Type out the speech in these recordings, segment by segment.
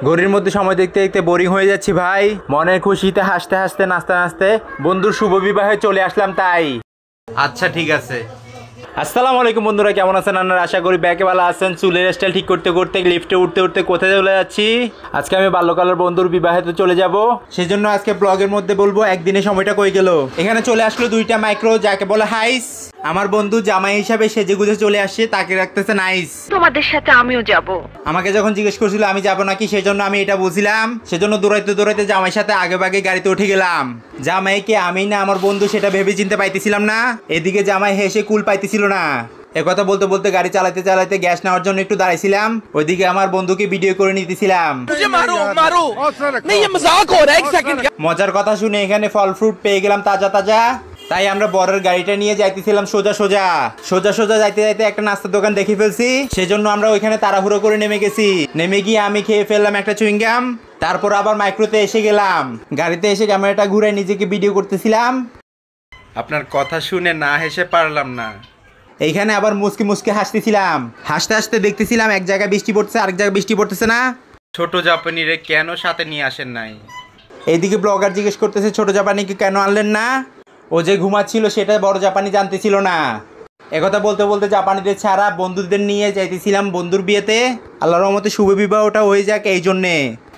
ঘড়ির মধ্যে সময় দেখতে দেখতে বোরিং হয়ে যাচ্ছি ভাই। মনের খুশিতে হাসতে হাসতে নাচতে নাচতে বন্ধুর শুভ বিবাহে চলে আসলাম তাই। আচ্ছা ঠিক আছে। আসসালামু আলাইকুম বন্ধুরা, কেমন আছেন আপনারা? আশা করি ব্যাকে ভালো আছেন। চুলের স্টাইল ঠিক করতে করতে লিফটে উঠতে উঠতে কোথায় চলে যাচ্ছি। আজকে আমি বাল্যকালের বন্ধুর বিবাহেতে চলে যাব। সেই জন্য আজকে ব্লগের মধ্যে বলবো একদিনে সময়টা কই গেল। এখানে চলে আসলো দুইটা মাইক্রো, যাকে বলে হাইস। আমার বন্ধু জামাই হিসাবে সেজে গুজে চলে আসছে, তাকে রাখতেছে নাইস। তোমাদের সাথে আমিও যাব। আমাকে যখন জিজ্ঞেস করছিল আমি যাব নাকি, সেজন্য আমি এটা বুঝলাম। সেজন্য দৌড়াইতে দৌড়াইতে জামাইয়ের সাথে আগে ভাগে গাড়িতে উঠে গেলাম। জামাইকে আমি না আমার বন্ধু সেটা ভেবে চিনতে পাইতেছিলাম না। এদিকে জামাই হেসে কুল পাইতেছিল না। একথা বলতে বলতে গাড়ি চালাতে চালাতে গ্যাস নেওয়ার জন্য একটু দাঁড়াইছিলাম। ওইদিকে আমার বন্ধুকে ভিডিও করে নিতেছিলাম। মজার কথা শুনে এখানে ফল ফ্রুট পেয়ে গেলাম তাজা তাজা। তাই আমরা বরের গাড়িটা নিয়ে যাইতেছিলাম সোজা সোজা সোজা সোজা যাইতে যাইতে একটা নাস্তার দোকান দেখে ফেলছি। সেজন্য আমরা ওইখানে তাড়াহুড়ো করে নেমে গেছি। নেমে গিয়ে আমি খেয়ে ফেললাম একটা চুইংগাম। তারপর আবার মাইক্রোতে এসে গেলাম। গাড়িতে এসে ক্যামেরাটা ঘুরে নিজেকে ভিডিও করতেছিলাম। আপনার কথা শুনে না হেসে পারলাম না। এইখানে আবার মুসকি মুসকি হাসতেছিলাম। হাসতে হাসতে দেখতেছিলাম এক জায়গায় বৃষ্টি পড়ছে, আরেক জায়গায় বৃষ্টি পড়তেছে না। ছোট জাপানিরে কেন সাথে নিয়ে আসেন নাই? এইদিকে ব্লগার জিজ্ঞেস করতেছে ছোট জাপানিকে কেন আনলেন না। ও যে ঘুমাচ্ছিল সেটা বড় জাপানি জানতেছিল না। একথা বলতে বলতে জাপানিদের ছাড়া বন্ধুদের নিয়ে যাইতেছিলাম বন্ধুর বিয়েতে। আল্লাহর রহমতে শুভ বিবাহটা হয়ে যাক এই জন্যে।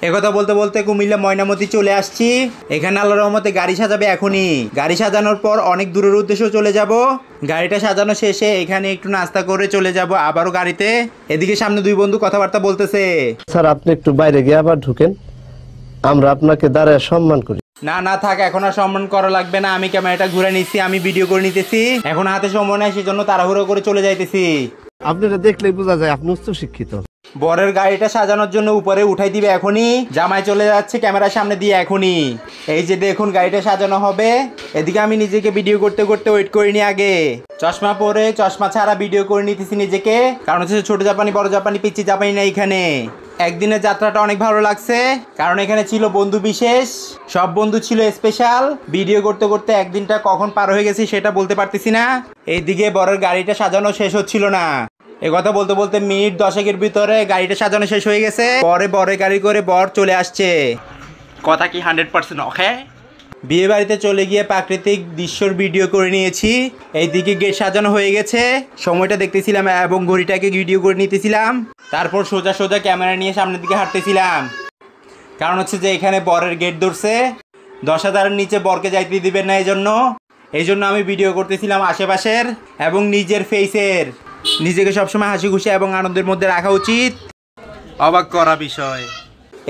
একথা বলতে বলতে কুমিল্লা ময়নামতি চলে আসছি। এখানে আল্লাহর রহমতে গাড়ি সাজাবে এখনই। গাড়ি সাজানোর পর অনেক দূরের উদ্দেশ্য চলে যাব। গাড়িটা সাজানো শেষে এখানে একটু নাস্তা করে চলে যাব আবারও গাড়িতে। এদিকে সামনে দুই বন্ধু কথাবার্তা বলতেছে। স্যার আপনি একটু বাইরে গিয়ে আবার ঢুকেন, আমরা আপনাকে দাঁড়ায় সম্মান করি। না না থাক, এখন আর সম্মান করা লাগবে না। আমি ক্যামেরাটা ঘুরে নিচ্ছি, আমি ভিডিও করে নিতেছি। এখন হাতে সময় নাই, সেজন্য তাড়াহুড়ো করে চলে যাইতেছি। আপনারা দেখলেই বোঝা যায় আপনি উচ্চ শিক্ষিত। বরের গাড়িটা সাজানোর জন্য উপরে উঠাই দিবে এখনই। জামাই চলে যাচ্ছে ক্যামেরার সামনে দিয়ে এখনই। এই যে দেখুন গাড়িটা সাজানো হবে। এদিকে আমি নিজেকে ভিডিও করতে করতে ওয়েট করিনি আগে। চশমা পরে চশমা ছাড়া ভিডিও করে নিতেছি নিজেকে। কারণ হচ্ছে ছোট জাপানি বড় জাপানি পিচ্ছি জাপানি না এখানে। একদিনের যাত্রাটা অনেক ভালো লাগছে, কারণ এখানে ছিল বন্ধু বিশেষ। সব বন্ধু ছিল স্পেশাল। ভিডিও করতে করতে একদিনটা কখন পার হয়ে গেছি সেটা বলতে পারতেছি না। এইদিকে বরের গাড়িটা সাজানো শেষ হচ্ছিল না। কথা বলতে বলতে মিনিট 10 ভিতরে গাড়িটা সাজানো শেষ হয়ে গেছে। পরে বরের গাড়ি করে বর চলে আসছে। কথা কি 100% ওকে? বিয়ে বাড়িতে চলে গিয়ে প্রাকৃতিক দৃশ্যর ভিডিও করে নিয়েছি। এইদিকে গেট সাজানো হয়ে গেছে, সময়টা দেখতেছিলাম এবং ঘড়িটাকে ভিডিও করে নিতেছিলাম। তারপর সোজা সোজা ক্যামেরা নিয়ে সামনের দিকে হাঁটতেছিলাম। কারণ হচ্ছে যে এখানে বরের গেট ধরছে। 10,000-এর নিচে বরকে যাইতে দিবেন না, এই জন্য আমি ভিডিও করতেছিলাম আশেপাশের এবং নিজের ফেসের। নিজেকে সবসময় হাসি খুশি এবং আনন্দের মধ্যে রাখা উচিত। অবাক করা বিষয়।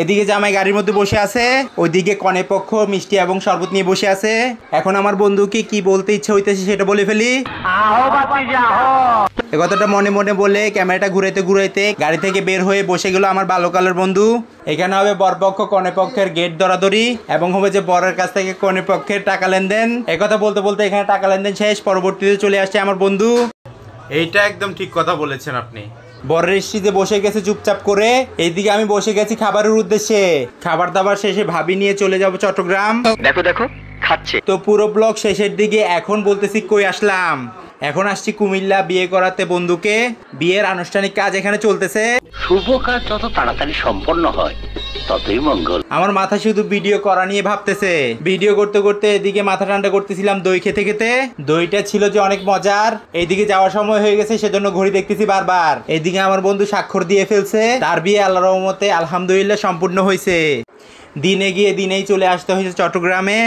এদিকে জামাই গাড়ির মধ্যে বসে আছে, ওইদিকে কনে পক্ষ মিষ্টি এবং শরবত নিয়ে বসে আছে। এখন আমার বন্ধুকে কি বলতে ইচ্ছে হইতেছে সেটা বলে ফেলি। এ কথাটা মনে মনে বলে ক্যামেরাটা ঘুরাইতে ঘুরাইতে গাড়ি থেকে বের হয়ে বসে গেল আমার বাল্যকালের বন্ধু। এখানে হবে বরপক্ষ কনে পক্ষের গেট ধরাধরি এবং হবে যে বরের কাছ থেকে কনে পক্ষের টাকা লেনদেন। একথা বলতে বলতে এখানে টাকা লেনদেন শেষ। পরবর্তীতে চলে আসছে আমার বন্ধু। এইটা একদম ঠিক কথা বলেছেন আপনি। বরের স্ত্রীতে বসে গেছে চুপচাপ করে। এইদিকে আমি বসে গেছি খাবারের উদ্দেশ্যে। খাবার দাবার শেষে ভাবি নিয়ে চলে যাব চট্টগ্রাম। দেখো দেখো খাচ্ছে। তো পুরো ব্লগ শেষের দিকে। এখন বলতেছি কই আসলাম। এখন আসছি কুমিল্লা বিয়ে করাতে বন্ধুকে। বিয়ের আনুষ্ঠানিক কাজ এখানে চলতেছে। শুভ কাজ যত তাড়াতাড়ি সম্পন্ন হয় ততই মঙ্গল। আমার মাথা শুধু ভিডিও করা নিয়ে ভাবতেছে। ভিডিও করতে করতে এদিকে মাথা ঠান্ডা করতেছিলাম দই খেতে খেতে। দইটা ছিল যে অনেক মজার। এইদিকে যাওয়ার সময় হয়ে গেছে, সেজন্য ঘড়ি দেখতেছি বারবার। এইদিকে আমার বন্ধু স্বাক্ষর দিয়ে ফেলছে। তার বিয়ে আল্লাহর রহমতে আলহামদুলিল্লাহ সম্পূর্ণ হয়েছে। দিনে গিয়ে দিনেই চলে আসতে হয়েছে চট্টগ্রামে।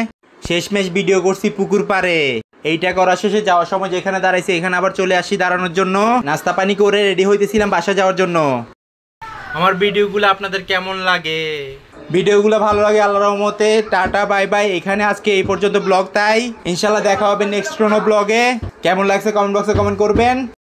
শেষমেশ ভিডিও করছি পুকুর পাড়ে। এইটা করার শেষে যাওয়ার সময় যেখানে দাঁড়াইছি এখানে আবার চলে আসি দাঁড়ানোর জন্য। নাস্তা পানি করে রেডি হইতেছিলাম বাসা যাওয়ার জন্য। আমার ভিডিওগুলো আপনাদের কেমন লাগে? ভিডিওগুলো ভালো লাগে আল্লাহর রহমতে। Tata bye bye. এখানে আজকে এই পর্যন্ত ব্লগ। তাই ইনশাল্লাহ দেখা হবে নেক্সট কোনো ব্লগে। কেমন লাগছে কমেন্ট বক্সে কমেন্ট করবেন।